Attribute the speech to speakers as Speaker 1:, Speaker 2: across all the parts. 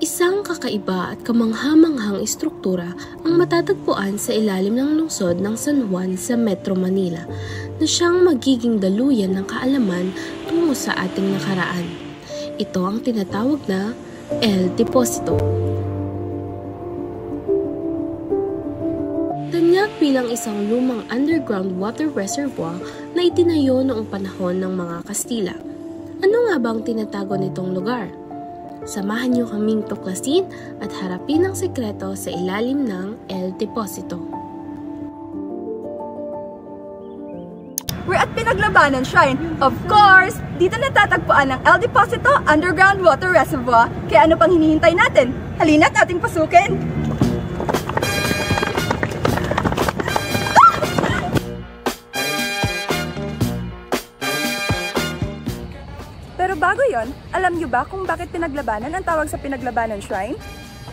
Speaker 1: Isang kakaiba at kamangha-manghang istruktura ang matatagpuan sa ilalim ng lungsod ng San Juan sa Metro Manila na siyang magiging daluyan ng kaalaman tungo sa ating nakaraan. Ito ang tinatawag na El Deposito. Tanyag bilang isang lumang underground water reservoir na itinayo noong panahon ng mga Kastila. Ano nga ba ang tinatago nitong lugar? Samahan niyo kaming tuklasin at harapin ang sekreto sa ilalim ng El Deposito.
Speaker 2: We're at Pinaglabanan Shrine. Of course, dito natatagpuan ang El Deposito Underground Water Reservoir. Kaya ano pang hinihintay natin? Halina't ating pasukin! Pero bago yon, alam niyo ba kung bakit Pinaglabanan ang tawag sa Pinaglabanan Shrine?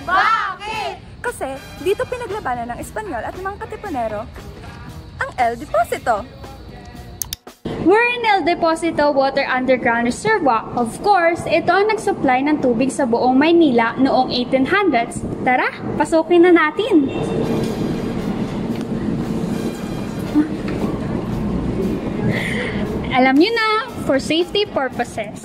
Speaker 3: Bakit?
Speaker 2: Kasi dito pinaglabanan ng Espanyol at ng mga Katipunero ang El Deposito.
Speaker 3: We're in El Deposito Water Underground Reservoir. Of course, ito ang nagsupply ng tubig sa buong Maynila noong 1800s. Tara, pasukin na natin! Alam niyo na, for safety purposes.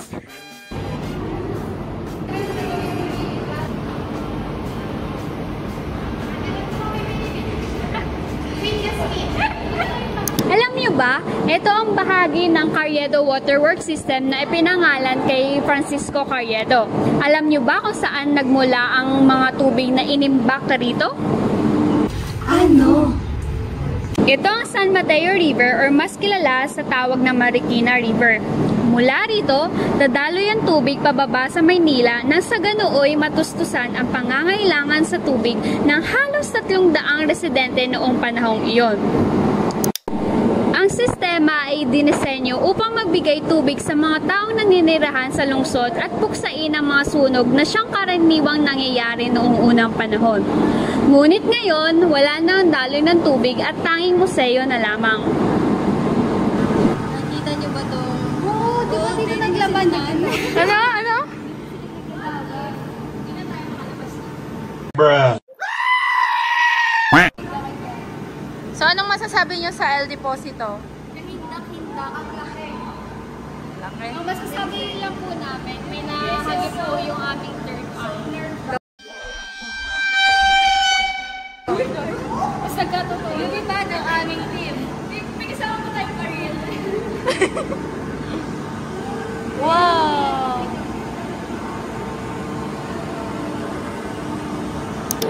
Speaker 3: Alam niyo ba, ito ang bahagi ng Carriedo Waterworks System na ipinangalan kay Francisco Carriedo. Alam niyo ba kung saan nagmula ang mga tubig na inimbak rito?
Speaker 2: Ano?
Speaker 3: Ito ang San Mateo River or mas kilala sa tawag na Marikina River. Mula rito, dadaloy ang tubig pababa sa Maynila nang sa ganooy matustusan ang pangangailangan sa tubig ng halos 300 residente noong panahong iyon. Ang sistema ay dinisenyo upang magbigay tubig sa mga taong naninirahan sa lungsod at puksain ang mga sunog na siyang karaniwang nangyayari noong unang panahon. Ngunit ngayon, wala na ang daloy ng tubig at tanging museo na lamang.
Speaker 4: Nakita niyo ba ito? Oo, di ba dito naglabanan?
Speaker 3: Ano?
Speaker 5: Bruh.
Speaker 6: So, anong masasabi nyo sa El Deposito?
Speaker 4: Nahindak-hindak ang laki.
Speaker 6: Laki.
Speaker 4: Ang masasabi lang po namin, may nahagip po yung aming third eye. Basta gato po. Yung iba ng aming team. May kasama po tayong Ariel.
Speaker 6: Wow!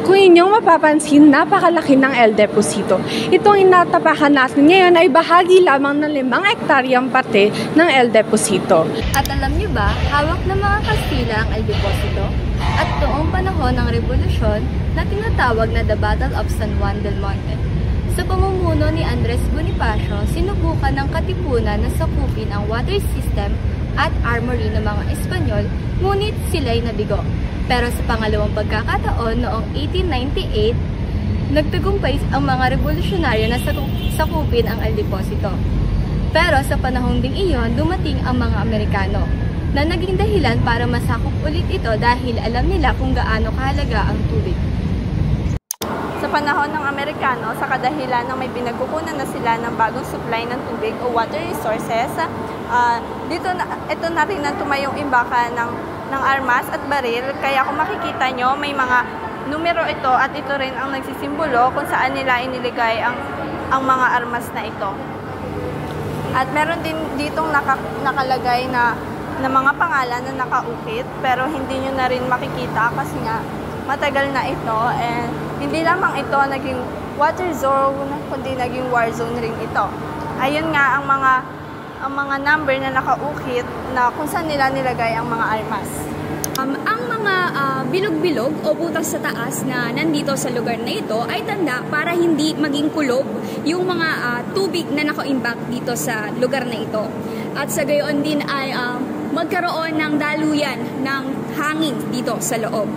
Speaker 2: Kung inyong mapapansin, napakalaki ng El Deposito. Itong inatapakan natin ngayon ay bahagi lamang ng 5 hektaryang parte ng El Deposito.
Speaker 7: At alam niyo ba, hawak ng mga Kastila ang El Deposito? At noong panahon ng Revolusyon na tinatawag na The Battle of San Juan del Monte. Sa pamumuno ni Andres Bonifacio, sinubukan ng Katipunan na sakupin ang water system at armory ng mga Espanyol, ngunit sila'y nabigo. Pero sa pangalawang pagkakataon noong 1898, nagtagumpay ang mga revolusyonaryo na sakupin ang El Deposito. Pero sa panahon ding iyon, dumating ang mga Amerikano na naging dahilan para masakop ulit ito dahil alam nila kung gaano kahalaga ang tubig.
Speaker 2: Sa panahon ng Amerikano, sa kadahilan ng may pinagkukunan na sila ng bagong supply ng tubig o water resources, ito na rin ang tumayong imbaka ng armas at baril. Kaya kung makikita nyo, may mga numero ito at ito rin ang nagsisimbolo kung saan nila iniligay ang mga armas na ito. At meron din ditong nakalagay na mga pangalan na nakaukit, pero hindi nyo na rin makikita kasi nga matagal na ito, and hindi lamang ito naging water zone, kundi naging war zone rin ito. Ayun nga ang mga number na nakaukit na kung saan nila nilagay ang mga armas.
Speaker 3: Ang mga bilog-bilog o butas sa taas na nandito sa lugar na ito ay tanda para hindi maging kulob yung mga tubig na naka-imbak dito sa lugar na ito. At sa gayon din ay magkaroon ng daluyan ng hangin dito sa loob.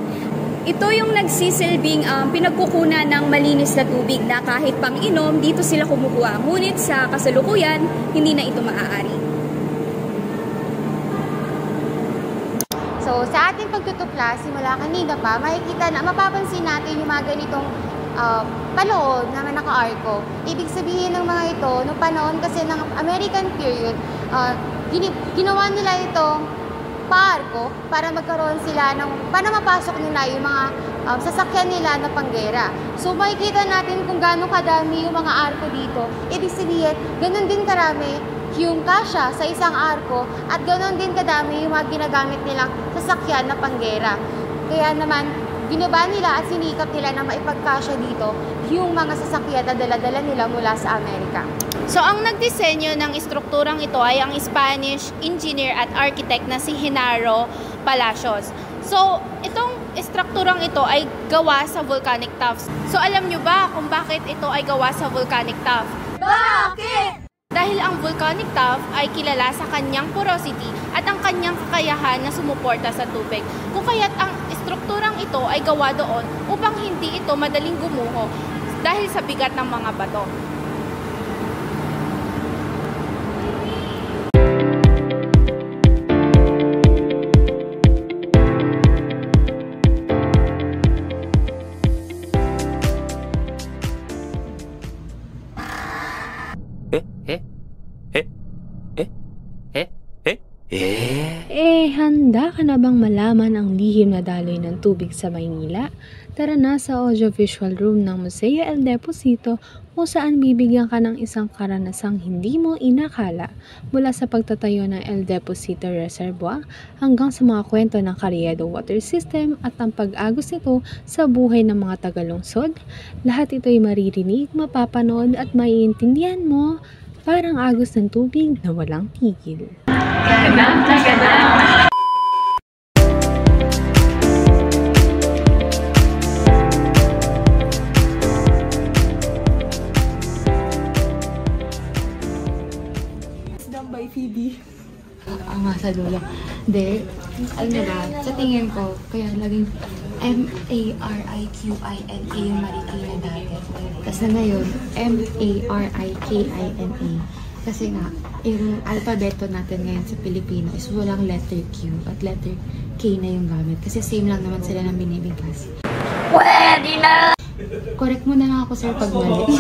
Speaker 3: Ito yung nagsisilbing pinagkukunan ng malinis na tubig na kahit pang inom, dito sila kumukuha. Ngunit sa kasalukuyan, hindi na ito maaari.
Speaker 7: So,
Speaker 5: So, sa ating pagtutupla, simula kanina pa, makikita na, mapapansin natin yung mga ganitong paloob na naka-arko. Ibig sabihin ng mga ito, noong panahon kasi ng American period, ginawa nila itong paarko para magkaroon sila para mapasok nila yung mga sasakyan nila na panggera. So, makikita natin kung gaano kadami yung mga arko dito. Ibig sabihin, ganun din karami yung kasya sa isang arko at ganoon din kadami yung mga ginagamit nilang sasakyan na panggera. Kaya naman, ginaba nila at sinikap nila na maipagkasya dito yung mga sasakyan na dala-dala nila mula sa Amerika.
Speaker 6: So, ang nagdisenyo ng estrukturang ito ay ang Spanish engineer at architect na si Genaro Palacios. So, itong estrukturang ito ay gawa sa volcanic tuffs. So, alam nyo ba kung bakit ito ay gawa sa volcanic tuff?
Speaker 5: Bakit?
Speaker 6: Dahil ang volcanic tuff ay kilala sa kanyang porosity at ang kanyang kakayahan na sumuporta sa tubig. Kung kaya't ang estrukturang ito ay gawa doon upang hindi ito madaling gumuho dahil sa bigat ng mga bato.
Speaker 1: Handa ka na bang malaman ang lihim na daloy ng tubig sa Maynila? Tara na sa audiovisual room ng Museo El Deposito kung saan bibigyan ka ng isang karanasang hindi mo inakala mula sa pagtatayo ng El Deposito Reservoir hanggang sa mga kwento ng Carriedo Water System at ang pag-agos nito sa buhay ng mga tagalungsod. Lahat ito ay maririnig, mapapanood at maiintindihan mo parang agos ng tubig na walang tigil.
Speaker 7: Nga sa dulo. Hindi, ano ba, sa tingin ko, kaya naging M-A-R-I-Q-I-N-A yung Marikina dati. Tapos na ngayon, M-A-R-I-K-I-N-A. Kasi nga, yung alpabeto natin ngayon sa Pilipino is walang letter Q at letter K na yung gamit. Kasi same lang naman sila ng binibigkas. Pwede na! Correct mo na lang ako, sir, pag mali.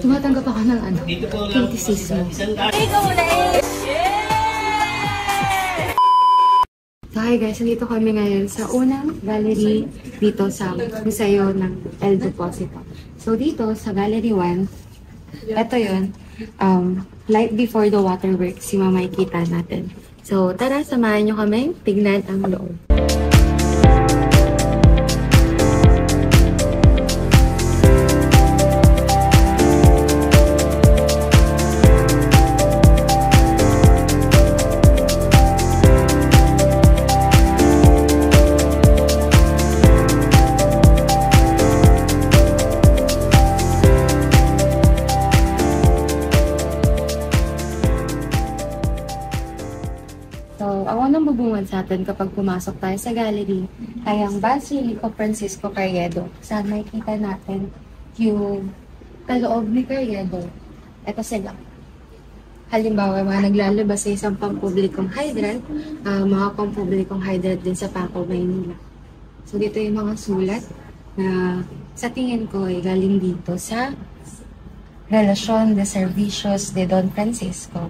Speaker 7: Tumatanggap ako ng criticism.
Speaker 5: Ikaw muna eh!
Speaker 7: So, hi guys, nandito kami ngayon sa unang gallery dito sa Museo ng El Deposito. So, dito sa Gallery 1, ito yun, Light Before the Waterworks, yung makikita natin. So, tara, samahan nyo kami, tignan ang loob. So, ang unang bubungad sa atin kapag pumasok tayo sa gallery ay ang Basilica Francisco Carriedo. Saan makikita natin yung kaloob ni Carriedo. Ito sila. Halimbawa, mga naglalabas sa isang pampublikong hydrant, mga pampublikong hydrant din sa Paco, Maynila. So, dito yung mga sulat na sa tingin ko ay galing dito sa Relación de Servicios de Don Francisco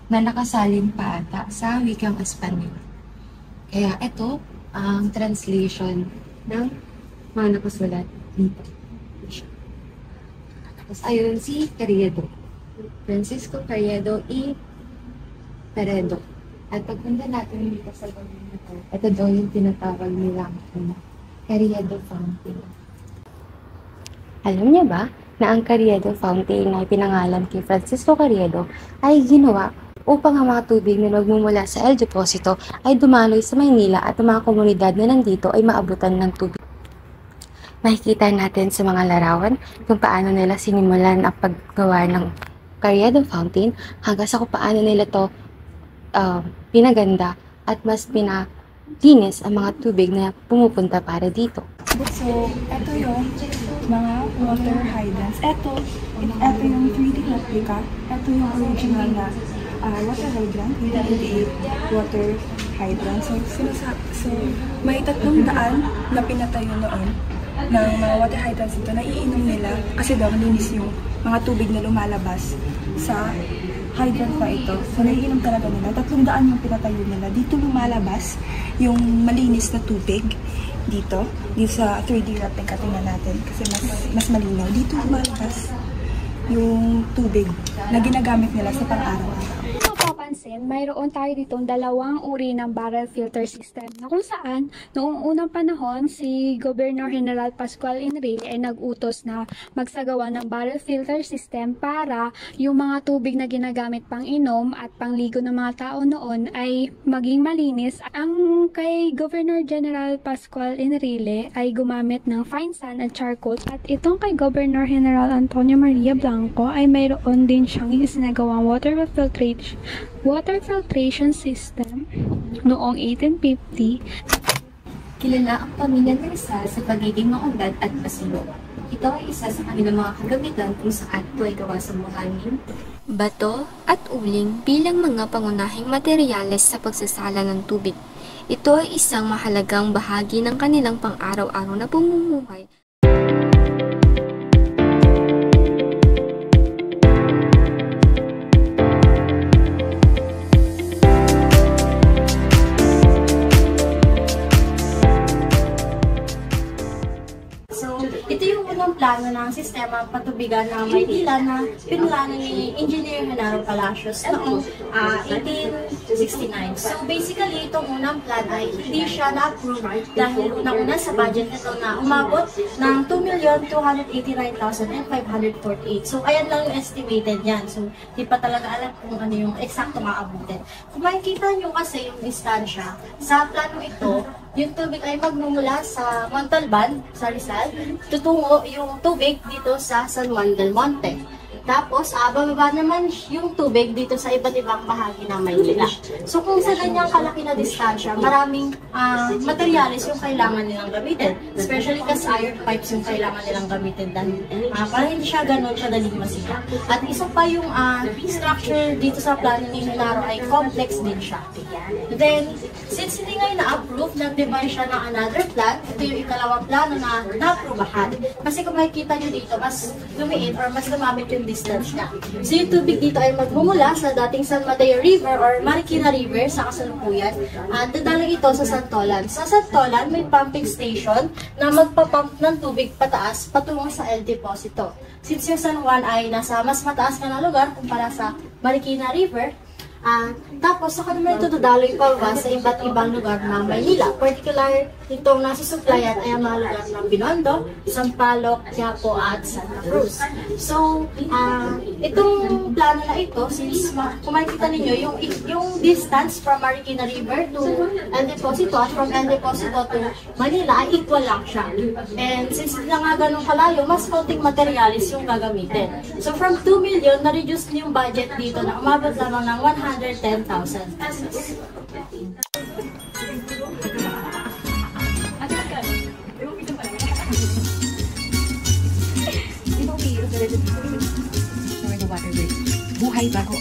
Speaker 7: na nakasalin pa ata sa wikang Espanyol. Kaya ito ang translation ng mga nakasulat dito. Tapos ayun si Carriedo. Francisco Carriedo y Peredo. At pagpunta natin dito sa gawin na ito daw yung tinatawag nilang Carriedo Fountain. Alam niya ba na ang Carriedo Fountain na pinangalan kay Francisco Carriedo ay ginawa upang ang mga tubig na nagmumula sa El Deposito ay dumaloy sa Maynila at ang mga komunidad na nandito ay maabutan ng tubig. Makikita natin sa mga larawan kung paano nila sinimulan ang paggawa ng Carriedo Fountain hanggang sa kung paano nila to pinaganda at mas pinalinis ang mga tubig na pumupunta para dito.
Speaker 8: So, ito yung mga water hydrants. Ito yung 3D replica. Ito yung original na water hydrant, 1988 water hydrant. So may 300 na pinatayo noon ng mga water hydrants ito na iinom nila kasi daw malinis yung mga tubig na lumalabas sa hydrant na ito. So naiinom talaga nila. 300 yung pinatayo nila. Dito lumalabas yung malinis na tubig. Dito sa 3D wrapping katingnan natin kasi mas malinaw. Dito lumalabas yung tubig na ginagamit nila sa pang-araw-araw.
Speaker 3: Mapapansin, mayroon tayo ditong dalawang uri ng barrel filter system na kung saan noong unang panahon si Governor General Pascual Enrile ay nag-utos na magsagawa ng barrel filter system para yung mga tubig na ginagamit pang inom at pangligo ng mga tao noon ay maging malinis. Ang kay Governor General Pascual Enrile ay gumamit ng fine sand at charcoal at itong kay Governor General Antonio Maria Blanco ay mayroon din siyang isinagawang water filtration system noong 1850.
Speaker 7: Kilala ang pamilya ng Rizal sa pagiging maunlad at masinop. Ito ay isa sa kanilang mga kagamitan kung saan ito ay gawa sa buhangin, bato at uling bilang mga pangunahing materyales sa pagsasala ng tubig. Ito ay isang mahalagang bahagi ng kanilang pang-araw-araw na pamumuhay.
Speaker 6: Plano ng sistema patubigan ng Maynila na pinlano ni Engineer Genaro Palacios noong 1869. So basically, itong unang plan ay hindi siya na-approve dahil unang-una sa budget nito na umabot ng 2,289,548. So ayan lang yung estimated yan. So di pa talaga alam kung ano yung eksakto maabutin. Kung makikita nyo kasi yung distansya, sa plano ito, yung tubig ay magmumula sa Montalban, sa Rizal, tutungo yung tubig dito sa San Juan del Monte. Tapos, bababa naman yung tubig dito sa iba't ibang bahagi ng Maynila. So, kung sa ganyang kalaki na distansya, maraming materyales yung kailangan nilang gamitin. Especially kasi iron pipes yung kailangan nilang gamitin dahil para hindi siya ganun kadaling masira. At isa pa yung structure dito sa plano ni Genaro ay complex din siya. Then, since hindi ngayon na-approve, nag-devise siya ng another plan. Ito yung ikalawang plano na na-approvahan. Kasi kung makikita nyo dito, mas lumiit or mas lumamit yung distance niya. So yung tubig dito ay magmumula sa dating San Mateo River or Marikina River sa kasalukuyan at dadalang ito sa Santolan. Sa Santolan, may pumping station na magpapump ng tubig pataas patungo sa El Deposito. Since yung San Juan ay nasa mas mataas na lugar kumpara sa Marikina River, tapos saka naman ito dadaloy pa sa iba't ibang lugar ng Maynila. Particular itong nasusuplayan ay ang mga lugar ng Binondo, Sampaloc, Quiapo at Santa Cruz. So, itong plano na ito, since kung makikita ninyo, yung distance from Marikina River to El Deposito at from El Deposito to Manila ay equal lang siya. And since hindi na nga ganun kalayo, mas konting materialis yung gagamitin. So, from 2 million, na-reduce yung budget dito na umabot lamang ng 110,000 pesos.
Speaker 9: Buhay bago